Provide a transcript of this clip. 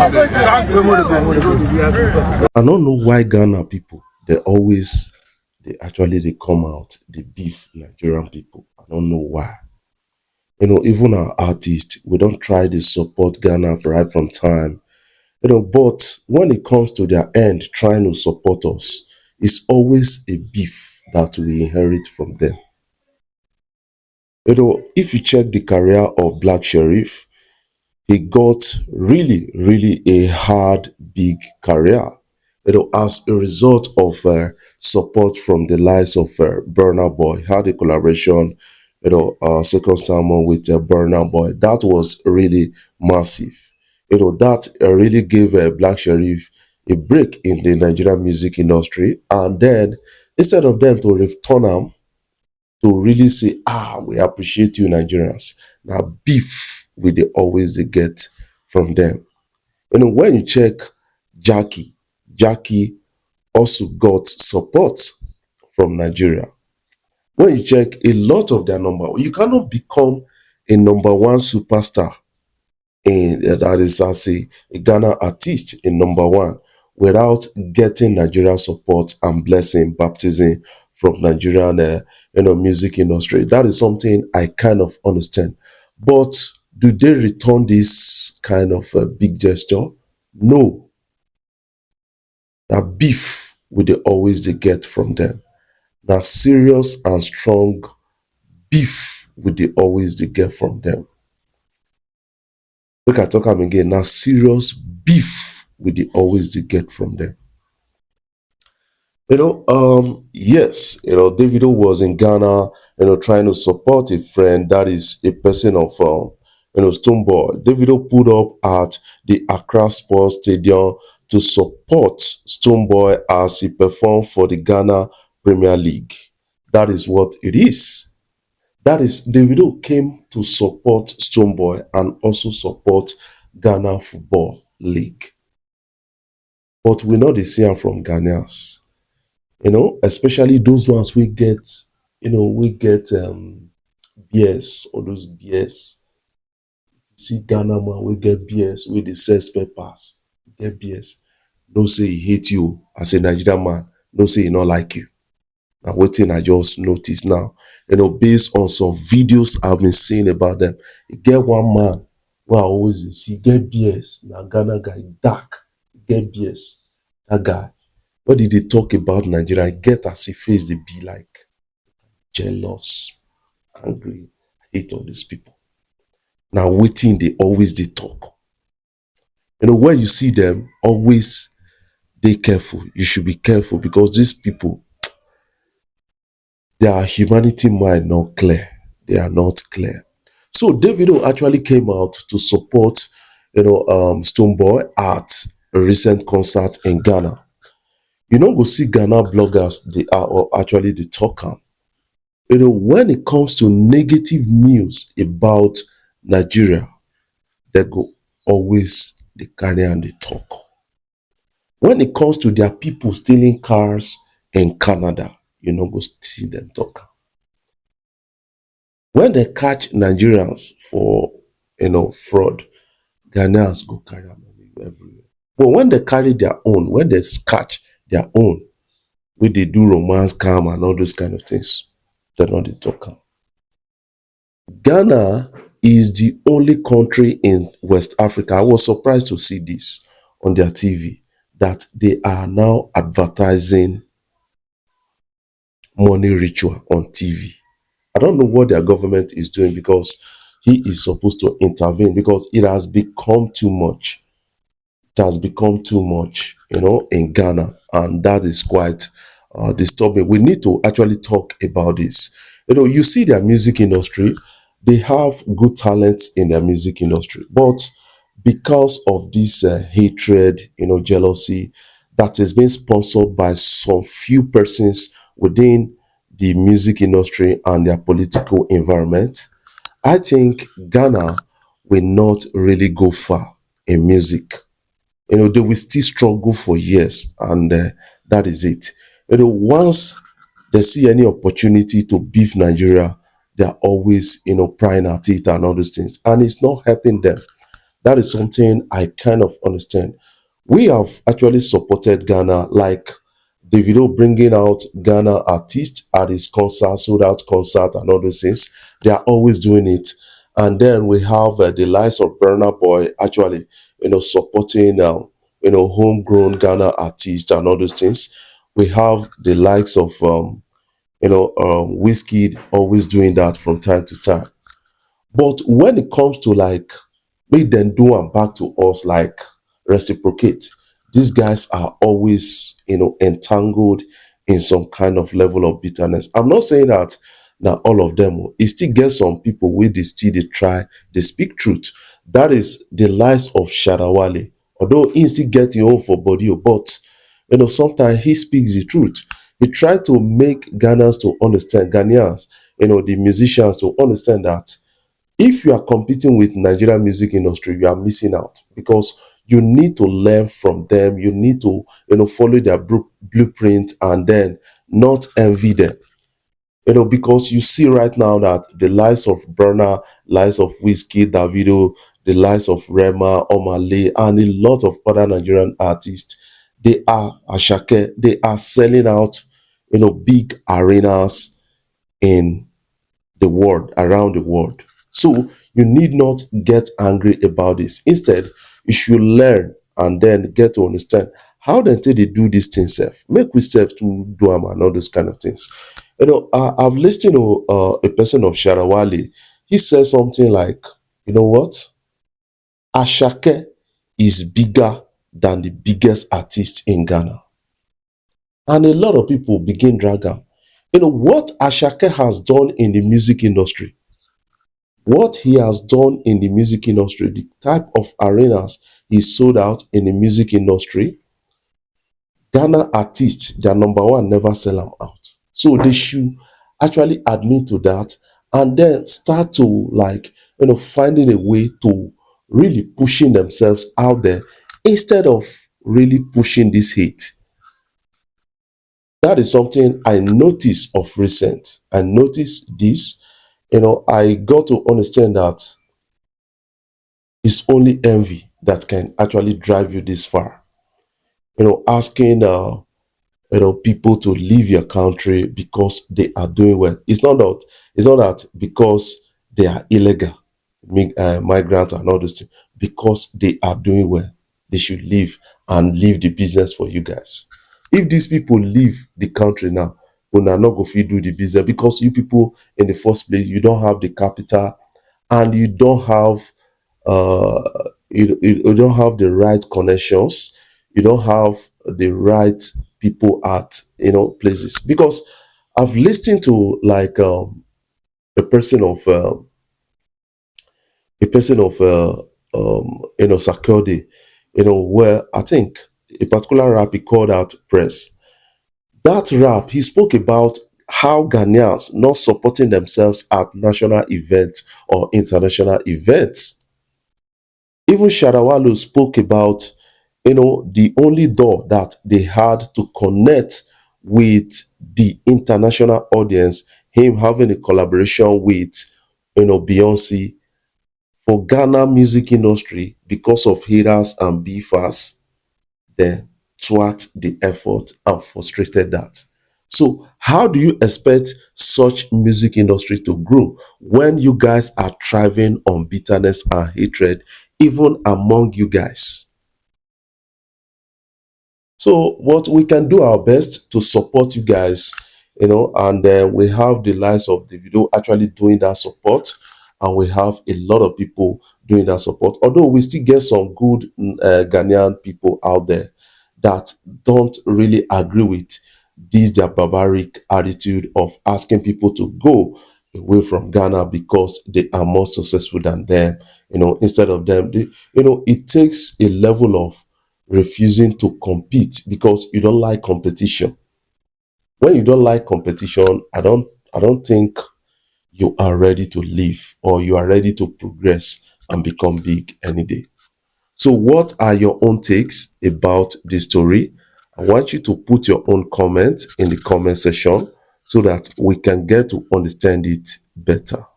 I don't know why Ghana people they actually they come out, they beef Nigerian people. I don't know why. Even our artists, we don't try to support Ghana right from time. But when it comes to their end trying to support us, it's always a beef that we inherit from them. If you check the career of Black Sheriff, he got really, really a hard, big career. As a result of support from the likes of Burna Boy, had a collaboration, second sermon with Burna Boy. That was really massive. That really gave Black Sheriff a break in the Nigerian music industry. And then instead of them to return him to really say, we appreciate you Nigerians. Now beef we they always they get from them. When you check Jackie, Jackie also got support from Nigeria. When you check a lot of their number, you cannot become a number one superstar in that is as a Ghana artist in number one without getting Nigerian support and blessing, baptism from Nigerian music industry. That is something I kind of understand. But do they return this kind of big gesture? No. That beef will they always they get from them. That serious and strong beef will they always they get from them. Look, I talk am again. Now serious beef will they always they get from them. Yes, Davido was in Ghana, trying to support a friend that is a person of, Stonebwoy. Davido put up at the Accra Sports Stadium to support Stonebwoy as he performed for the Ghana Premier League. That is what it is. That is, Davido came to support Stonebwoy and also support Ghana Football League. But we know they see am from Ghanaians. Especially those ones we get BS or those BS. See Ghana man, we get BS, we the sell spare parts, get BS. No say he hate you as a Nigerian man, no say he not like you. Now waiting, I just notice now, based on some videos I've been seeing about them. You get one man who I always dey see get BS, now Ghana guy dark, get BS. That guy. What did they talk about Nigeria? I get as if face they be like jealous, angry, hate all these people. Now waiting, they always they talk. When you see them, always they careful. You should be careful because these people, their humanity mind not clear. They are not clear. So Davido actually came out to support, Stonebwoy at a recent concert in Ghana. You know, go see Ghana bloggers, they are or actually the talker. When it comes to negative news about Nigeria, they go always they carry and they talk. When it comes to their people stealing cars in Canada, go see them talk. When they catch Nigerians for fraud, Ghanaians go carry them everywhere. But when they carry their own, when they catch their own, where they do romance, scam, and all those kind of things, they're not the talker. Ghana is the only country in West Africa. I was surprised to see this on their TV that they are now advertising money ritual on TV. I don't know what their government is doing because he is supposed to intervene because it has become too much. It has become too much, in Ghana, and that is quite disturbing. We need to actually talk about this. You see their music industry, they have good talents in their music industry, but because of this hatred, jealousy that is being sponsored by some few persons within the music industry and their political environment, I think Ghana will not really go far in music. They will still struggle for years, and that is it. Once they see any opportunity to beef Nigeria, they are always, prying at it and all those things, and it's not helping them. That is something I kind of understand. We have actually supported Ghana, like Davido bringing out Ghana artists at his concert, sold out concert, and all those things. They are always doing it. And then we have the likes of Burna Boy actually, supporting homegrown Ghana artists and all those things. We have the likes of Wizkid always doing that from time to time. But when it comes to like make them do and back to us, like reciprocate, these guys are always entangled in some kind of level of bitterness. I'm not saying that now all of them it still get some people where they still they try, they speak truth. That is the lies of Shadawale. Although he still get your own for body, but sometimes he speaks the truth. He tried to make Ghanaians to understand, Ghanaians, the musicians to understand that if you are competing with Nigerian music industry, you are missing out because you need to learn from them. You need to, follow their blueprint and then not envy them. Because you see right now that the lives of Burner, lives of Whiskey, Davido, the lives of Rema, Omale, and a lot of other Nigerian artists, they are Ashake, they are selling out, big arenas in the world, around the world. So you need not get angry about this. Instead, you should learn and then get to understand how they take they do these things self. Make we self to do them and all those kind of things. I've listened to a person of Sharawali. He said something like, you know what? Ashake is bigger than the biggest artist in Ghana. And a lot of people begin drag am. What Ashake has done in the music industry, what he has done in the music industry, the type of arenas he sold out in the music industry, Ghana artists, their number one, never sell them out. So they should actually admit to that and then start to like, finding a way to really pushing themselves out there instead of really pushing this hate. That is something I noticed of recent. I noticed this, I got to understand that it's only envy that can actually drive you this far. Asking people to leave your country because they are doing well. It's not that because they are illegal, migrants and all those things. Because they are doing well, they should leave and leave the business for you guys. If these people leave the country now, una not go fit do the business because you people in the first place you don't have the capital and you don't have uh you don't have the right connections, you don't have the right people at places. Because I've listened to like a person of Sakode, where I think a particular rap he called out press. That rap, he spoke about how Ghanaians not supporting themselves at national events or international events. Even Shadawalu spoke about, the only door that they had to connect with the international audience, him having a collaboration with, Beyonce for Ghana music industry because of haters and beefers, then thwart the effort and frustrated that. So how do you expect such music industry to grow when you guys are thriving on bitterness and hatred even among you guys? So what we can do our best to support you guys, and we have the likes of the video actually doing that support, and we have a lot of people doing that support. Although we still get some good Ghanaian people out there that don't really agree with this their barbaric attitude of asking people to go away from Ghana because they are more successful than them. Instead of them, it takes a level of refusing to compete because you don't like competition. When you don't like competition, I don't think you are ready to live or you are ready to progress and become big any day. So what are your own takes about this story? I want you to put your own comment in the comment section so that we can get to understand it better.